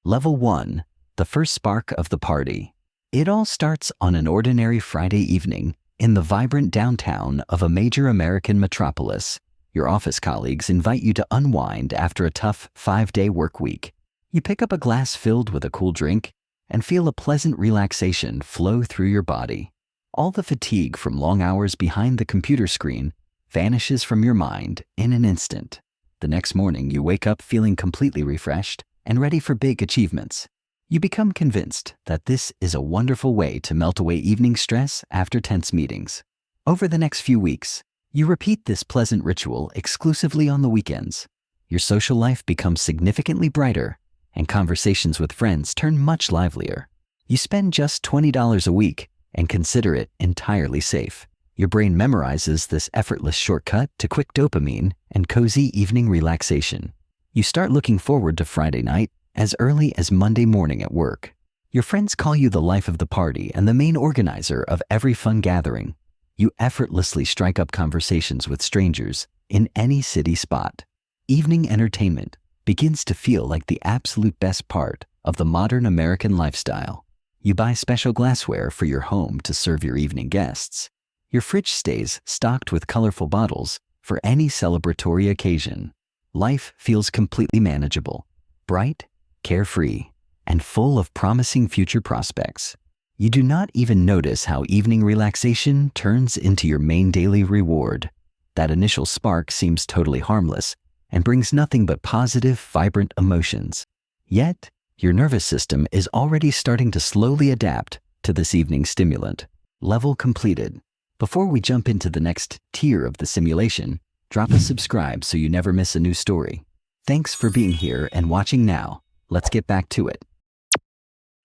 Level 1. The first spark of the party. It all starts on an ordinary Friday evening in the vibrant downtown of a major American metropolis. Your office colleagues invite you to unwind after a tough 5-day work week. You pick up a glass filled with a cool drink and feel a pleasant relaxation flow through your body. All the fatigue from long hours behind the computer screen vanishes from your mind in an instant. The next morning, you wake up feeling completely refreshed and ready for big achievements. You become convinced that this is a wonderful way to melt away evening stress after tense meetings. Over the next few weeks, you repeat this pleasant ritual exclusively on the weekends. Your social life becomes significantly brighter, and conversations with friends turn much livelier. You spend just $20 a week and consider it entirely safe. Your brain memorizes this effortless shortcut to quick dopamine and cozy evening relaxation. You start looking forward to Friday night as early as Monday morning at work. Your friends call you the life of the party and the main organizer of every fun gathering. You effortlessly strike up conversations with strangers in any city spot. Evening entertainment begins to feel like the absolute best part of the modern American lifestyle. You buy special glassware for your home to serve your evening guests. Your fridge stays stocked with colorful bottles for any celebratory occasion. Life feels completely manageable, bright, carefree, and full of promising future prospects. You do not even notice how evening relaxation turns into your main daily reward. That initial spark seems totally harmless and brings nothing but positive, vibrant emotions. Yet, your nervous system is already starting to slowly adapt to this evening stimulant. Level completed. Before we jump into the next tier of the simulation, drop a subscribe so you never miss a new story. Thanks for being here and watching now. Let's get back to it.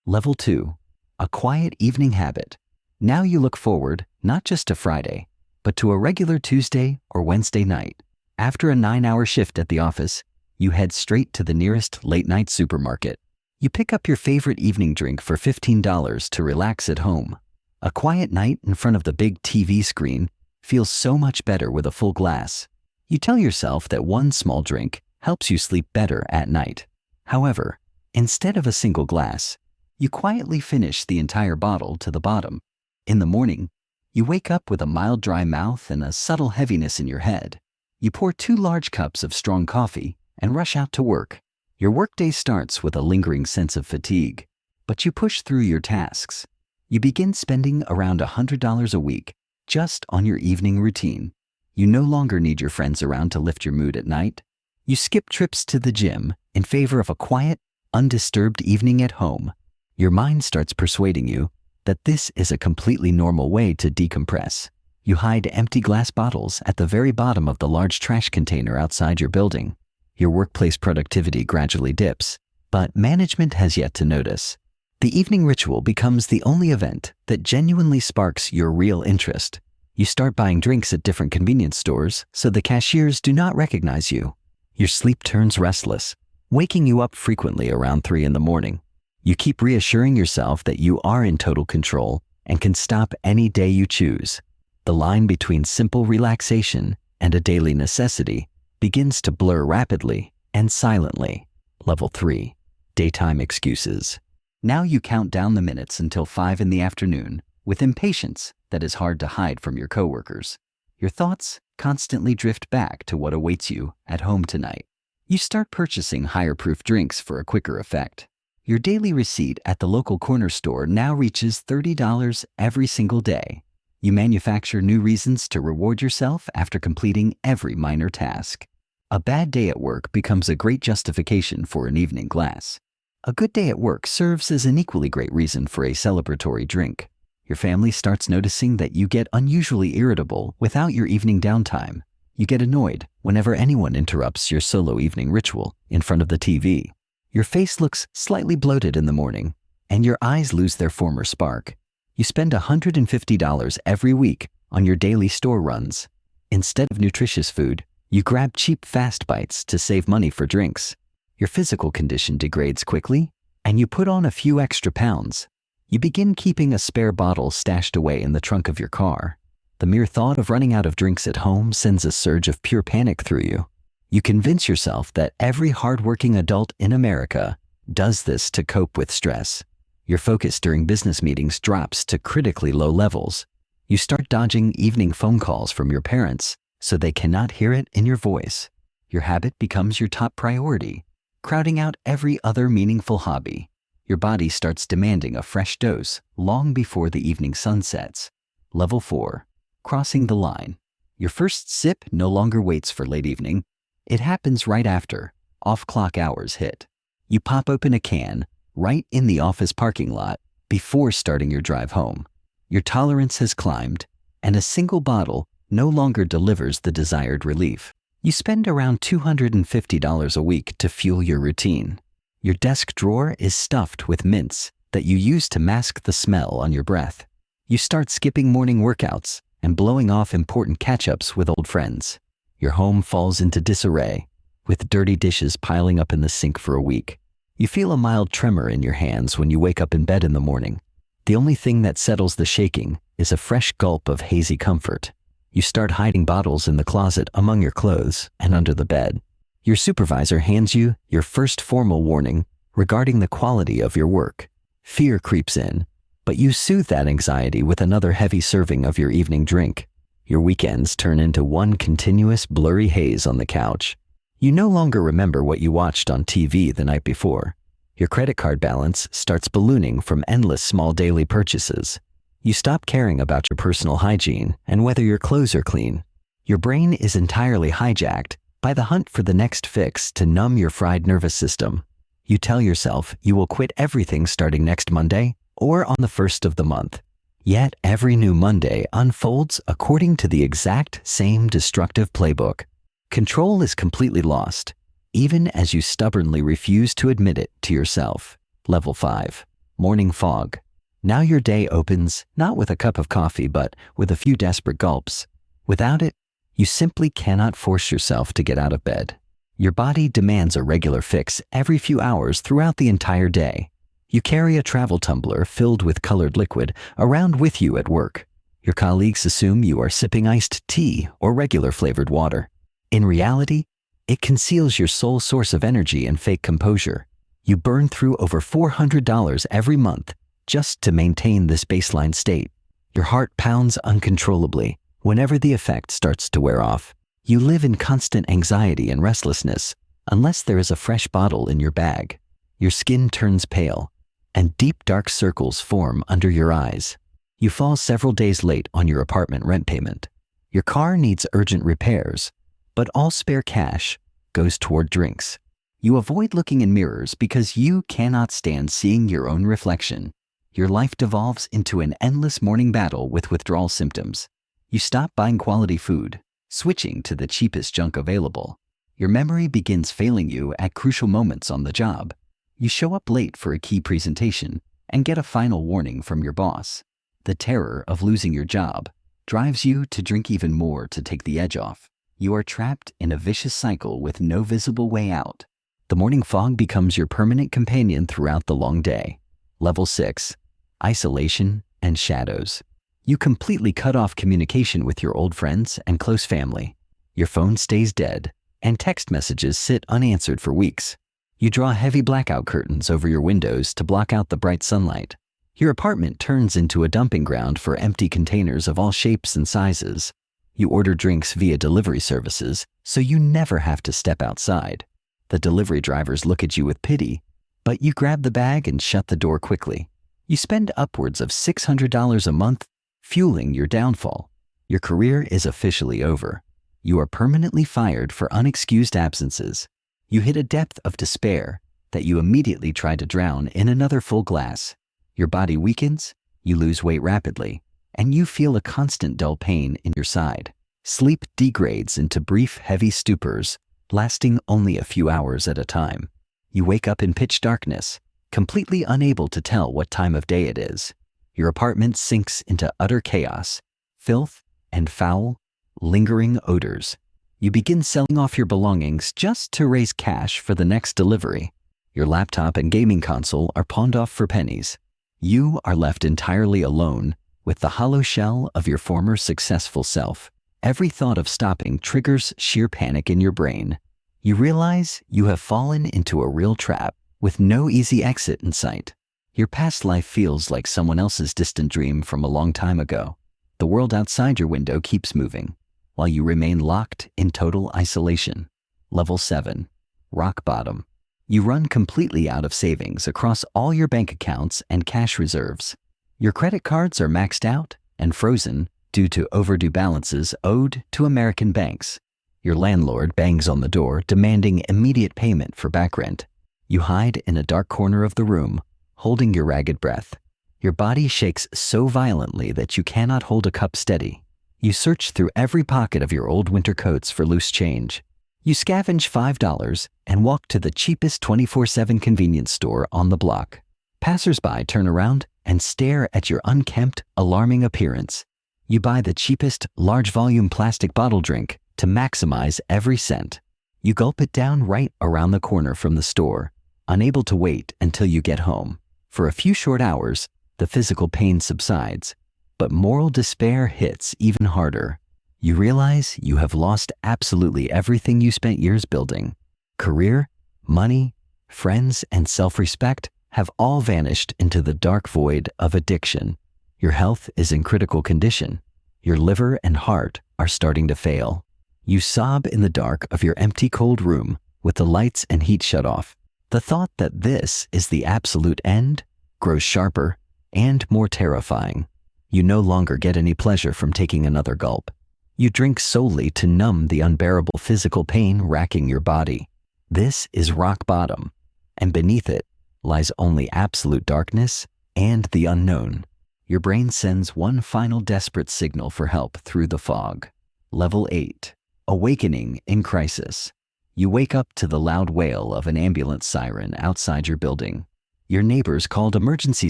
Level 2. A quiet evening habit. Now you look forward not just to Friday, but to a regular Tuesday or Wednesday night. After a 9-hour shift at the office, you head straight to the nearest late-night supermarket. You pick up your favorite evening drink for $15 to relax at home. A quiet night in front of the big TV screen feels so much better with a full glass. You tell yourself that one small drink helps you sleep better at night. However, instead of a single glass, you quietly finish the entire bottle to the bottom. In the morning, you wake up with a mild dry mouth and a subtle heaviness in your head. You pour 2 large cups of strong coffee and rush out to work. Your workday starts with a lingering sense of fatigue, but you push through your tasks. You begin spending around $100 a week just on your evening routine. You no longer need your friends around to lift your mood at night. You skip trips to the gym in favor of a quiet, undisturbed evening at home. Your mind starts persuading you that this is a completely normal way to decompress. You hide empty glass bottles at the very bottom of the large trash container outside your building. Your workplace productivity gradually dips, but management has yet to notice. The evening ritual becomes the only event that genuinely sparks your real interest. You start buying drinks at different convenience stores so the cashiers do not recognize you. Your sleep turns restless, waking you up frequently around 3 in the morning. You keep reassuring yourself that you are in total control and can stop any day you choose. The line between simple relaxation and a daily necessity begins to blur rapidly and silently. Level 3. Daytime excuses. Now you count down the minutes until 5 in the afternoon with impatience that is hard to hide from your coworkers. Your thoughts constantly drift back to what awaits you at home tonight. You start purchasing higher-proof drinks for a quicker effect. Your daily receipt at the local corner store now reaches $30 every single day. You manufacture new reasons to reward yourself after completing every minor task. A bad day at work becomes a great justification for an evening glass. A good day at work serves as an equally great reason for a celebratory drink. Your family starts noticing that you get unusually irritable without your evening downtime. You get annoyed whenever anyone interrupts your solo evening ritual in front of the TV. Your face looks slightly bloated in the morning, and your eyes lose their former spark. You spend $150 every week on your daily store runs. Instead of nutritious food, you grab cheap fast bites to save money for drinks. Your physical condition degrades quickly, and you put on a few extra pounds. You begin keeping a spare bottle stashed away in the trunk of your car. The mere thought of running out of drinks at home sends a surge of pure panic through you. You convince yourself that every hardworking adult in America does this to cope with stress. Your focus during business meetings drops to critically low levels. You start dodging evening phone calls from your parents so they cannot hear it in your voice. Your habit becomes your top priority, crowding out every other meaningful hobby. Your body starts demanding a fresh dose long before the evening sun sets. Level 4. Crossing the line. Your first sip no longer waits for late evening. It happens right after off-clock hours hit. You pop open a can right in the office parking lot before starting your drive home. Your tolerance has climbed, and a single bottle no longer delivers the desired relief. You spend around $250 a week to fuel your routine. Your desk drawer is stuffed with mints that you use to mask the smell on your breath. You start skipping morning workouts and blowing off important catch-ups with old friends. Your home falls into disarray, with dirty dishes piling up in the sink for a week. You feel a mild tremor in your hands when you wake up in bed in the morning. The only thing that settles the shaking is a fresh gulp of hazy comfort. You start hiding bottles in the closet among your clothes and under the bed. Your supervisor hands you your first formal warning regarding the quality of your work. Fear creeps in, but you soothe that anxiety with another heavy serving of your evening drink. Your weekends turn into one continuous blurry haze on the couch. You no longer remember what you watched on TV the night before. Your credit card balance starts ballooning from endless small daily purchases. You stop caring about your personal hygiene and whether your clothes are clean. Your brain is entirely hijacked by the hunt for the next fix to numb your fried nervous system. You tell yourself you will quit everything starting next Monday or on the 1st of the month. Yet every new Monday unfolds according to the exact same destructive playbook. Control is completely lost, even as you stubbornly refuse to admit it to yourself. Level 5. Morning fog. Now your day opens not with a cup of coffee, but with a few desperate gulps. Without it, you simply cannot force yourself to get out of bed. Your body demands a regular fix every few hours throughout the entire day. You carry a travel tumbler filled with colored liquid around with you at work. Your colleagues assume you are sipping iced tea or regular flavored water. In reality, it conceals your sole source of energy and fake composure. You burn through over $400 every month just to maintain this baseline state. Your heart pounds uncontrollably whenever the effect starts to wear off. You live in constant anxiety and restlessness unless there is a fresh bottle in your bag. Your skin turns pale, and deep dark circles form under your eyes. You fall several days late on your apartment rent payment. Your car needs urgent repairs, but all spare cash goes toward drinks. You avoid looking in mirrors because you cannot stand seeing your own reflection. Your life devolves into an endless morning battle with withdrawal symptoms. You stop buying quality food, switching to the cheapest junk available. Your memory begins failing you at crucial moments on the job. You show up late for a key presentation and get a final warning from your boss. The terror of losing your job drives you to drink even more to take the edge off. You are trapped in a vicious cycle with no visible way out. The morning fog becomes your permanent companion throughout the long day. Level 6. Isolation and shadows. You completely cut off communication with your old friends and close family. Your phone stays dead, and text messages sit unanswered for weeks. You draw heavy blackout curtains over your windows to block out the bright sunlight. Your apartment turns into a dumping ground for empty containers of all shapes and sizes. You order drinks via delivery services, so you never have to step outside. The delivery drivers look at you with pity, but you grab the bag and shut the door quickly. You spend upwards of $600 a month fueling your downfall. Your career is officially over. You are permanently fired for unexcused absences. You hit a depth of despair that you immediately try to drown in another full glass. Your body weakens, you lose weight rapidly, and you feel a constant dull pain in your side. Sleep degrades into brief, heavy stupors, lasting only a few hours at a time. You wake up in pitch darkness, completely unable to tell what time of day it is. Your apartment sinks into utter chaos, filth, and foul, lingering odors. You begin selling off your belongings just to raise cash for the next delivery. Your laptop and gaming console are pawned off for pennies. You are left entirely alone with the hollow shell of your former successful self. Every thought of stopping triggers sheer panic in your brain. You realize you have fallen into a real trap, with no easy exit in sight. Your past life feels like someone else's distant dream from a long time ago. The world outside your window keeps moving, while you remain locked in total isolation. Level 7. Rock bottom. You run completely out of savings across all your bank accounts and cash reserves. Your credit cards are maxed out and frozen due to overdue balances owed to American banks. Your landlord bangs on the door demanding immediate payment for back rent. You hide in a dark corner of the room, holding your ragged breath. Your body shakes so violently that you cannot hold a cup steady. You search through every pocket of your old winter coats for loose change. You scavenge $5 and walk to the cheapest 24/7 convenience store on the block. Passers-by turn around and stare at your unkempt, alarming appearance. You buy the cheapest, large-volume plastic bottle drink to maximize every cent. You gulp it down right around the corner from the store, unable to wait until you get home. For a few short hours, the physical pain subsides, but moral despair hits even harder. You realize you have lost absolutely everything you spent years building. Career, money, friends, and self-respect have all vanished into the dark void of addiction. Your health is in critical condition. Your liver and heart are starting to fail. You sob in the dark of your empty, cold room with the lights and heat shut off. The thought that this is the absolute end grows sharper and more terrifying. You no longer get any pleasure from taking another gulp. You drink solely to numb the unbearable physical pain racking your body. This is rock bottom, and beneath it lies only absolute darkness and the unknown. Your brain sends one final desperate signal for help through the fog. Level 8. Awakening in crisis. You wake up to the loud wail of an ambulance siren outside your building. Your neighbors called emergency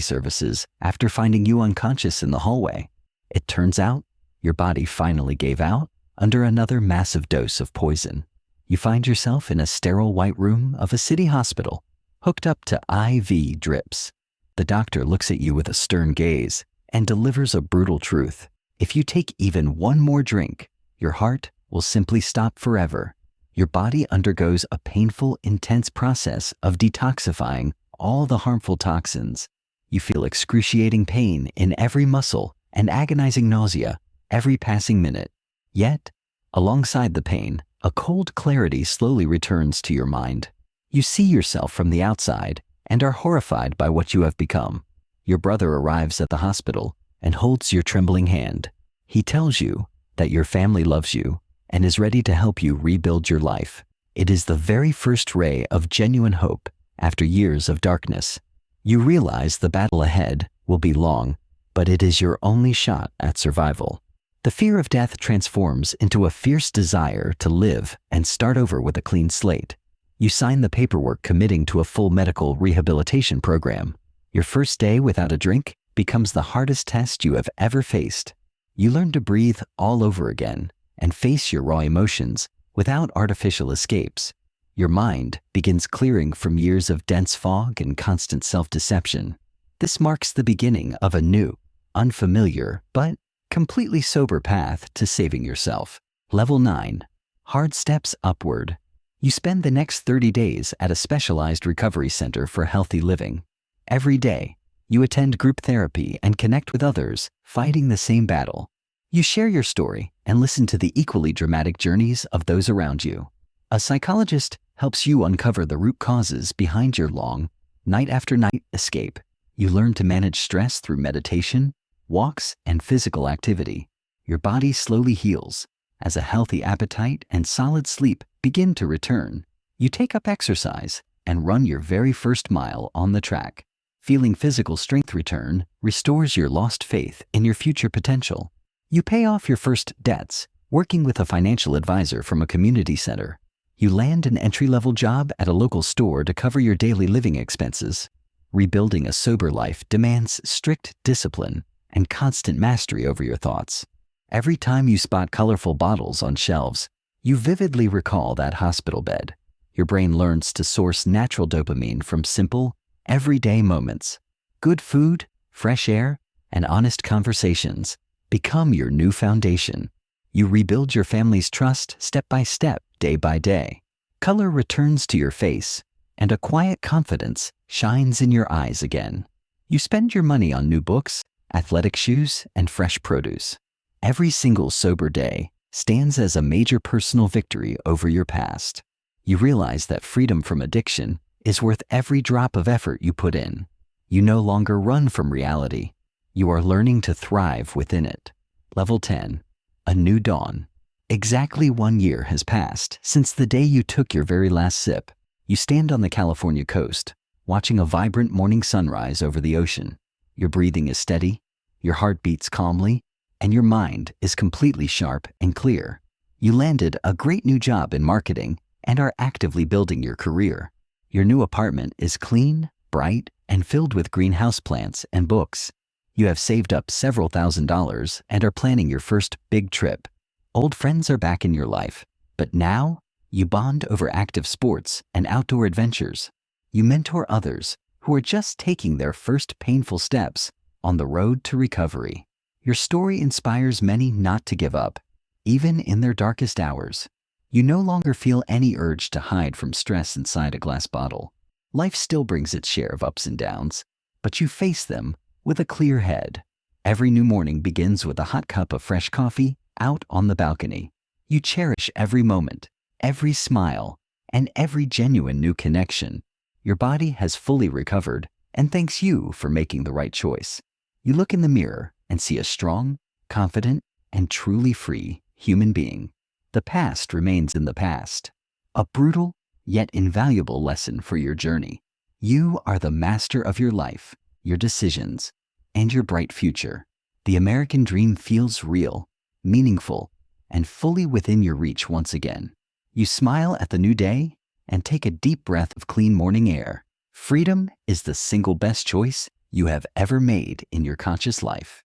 services after finding you unconscious in the hallway. It turns out your body finally gave out under another massive dose of poison. You find yourself in a sterile white room of a city hospital, hooked up to IV drips. The doctor looks at you with a stern gaze and delivers a brutal truth. If you take even one more drink, your heart will simply stop forever. Your body undergoes a painful, intense process of detoxifying all the harmful toxins. You feel excruciating pain in every muscle and agonizing nausea every passing minute. Yet, alongside the pain, a cold clarity slowly returns to your mind. You see yourself from the outside and are horrified by what you have become. Your brother arrives at the hospital and holds your trembling hand. He tells you that your family loves you and is ready to help you rebuild your life. It is the very first ray of genuine hope after years of darkness. You realize the battle ahead will be long, but it is your only shot at survival. The fear of death transforms into a fierce desire to live and start over with a clean slate. You sign the paperwork committing to a full medical rehabilitation program. Your first day without a drink becomes the hardest test you have ever faced. You learn to breathe all over again and face your raw emotions without artificial escapes. Your mind begins clearing from years of dense fog and constant self-deception. This marks the beginning of a new, unfamiliar, but completely sober path to saving yourself. Level 9. Hard steps upward. You spend the next 30 days at a specialized recovery center for healthy living. Every day, you attend group therapy and connect with others fighting the same battle. You share your story and listen to the equally dramatic journeys of those around you. A psychologist helps you uncover the root causes behind your long, night after night escape. You learn to manage stress through meditation, walks, and physical activity. Your body slowly heals as a healthy appetite and solid sleep begin to return. You take up exercise and run your very first mile on the track. Feeling physical strength return restores your lost faith in your future potential. You pay off your first debts, working with a financial advisor from a community center. You land an entry-level job at a local store to cover your daily living expenses. Rebuilding a sober life demands strict discipline and constant mastery over your thoughts. Every time you spot colorful bottles on shelves, you vividly recall that hospital bed. Your brain learns to source natural dopamine from simple, everyday moments. Good food, fresh air, and honest conversations become your new foundation. You rebuild your family's trust step by step, day by day. Color returns to your face, and a quiet confidence shines in your eyes again. You spend your money on new books, athletic shoes, and fresh produce. Every single sober day stands as a major personal victory over your past. You realize that freedom from addiction is worth every drop of effort you put in. You no longer run from reality. You are learning to thrive within it. Level 10. A new dawn. Exactly 1 year has passed since the day you took your very last sip. You stand on the California coast, watching a vibrant morning sunrise over the ocean. Your breathing is steady, your heart beats calmly, and your mind is completely sharp and clear. You landed a great new job in marketing and are actively building your career. Your new apartment is clean, bright, and filled with greenhouse plants and books. You have saved up several $1,000s and are planning your first big trip. Old friends are back in your life, but now you bond over active sports and outdoor adventures. You mentor others who are just taking their first painful steps on the road to recovery. Your story inspires many not to give up, even in their darkest hours. You no longer feel any urge to hide from stress inside a glass bottle. Life still brings its share of ups and downs, but you face them with a clear head. Every new morning begins with a hot cup of fresh coffee out on the balcony. You cherish every moment, every smile, and every genuine new connection. Your body has fully recovered and thanks you for making the right choice. You look in the mirror and see a strong, confident, and truly free human being. The past remains in the past. A brutal, yet invaluable lesson for your journey. You are the master of your life, your decisions, and your bright future. The American dream feels real, meaningful, and fully within your reach once again. You smile at the new day and take a deep breath of clean morning air. Freedom is the single best choice you have ever made in your conscious life.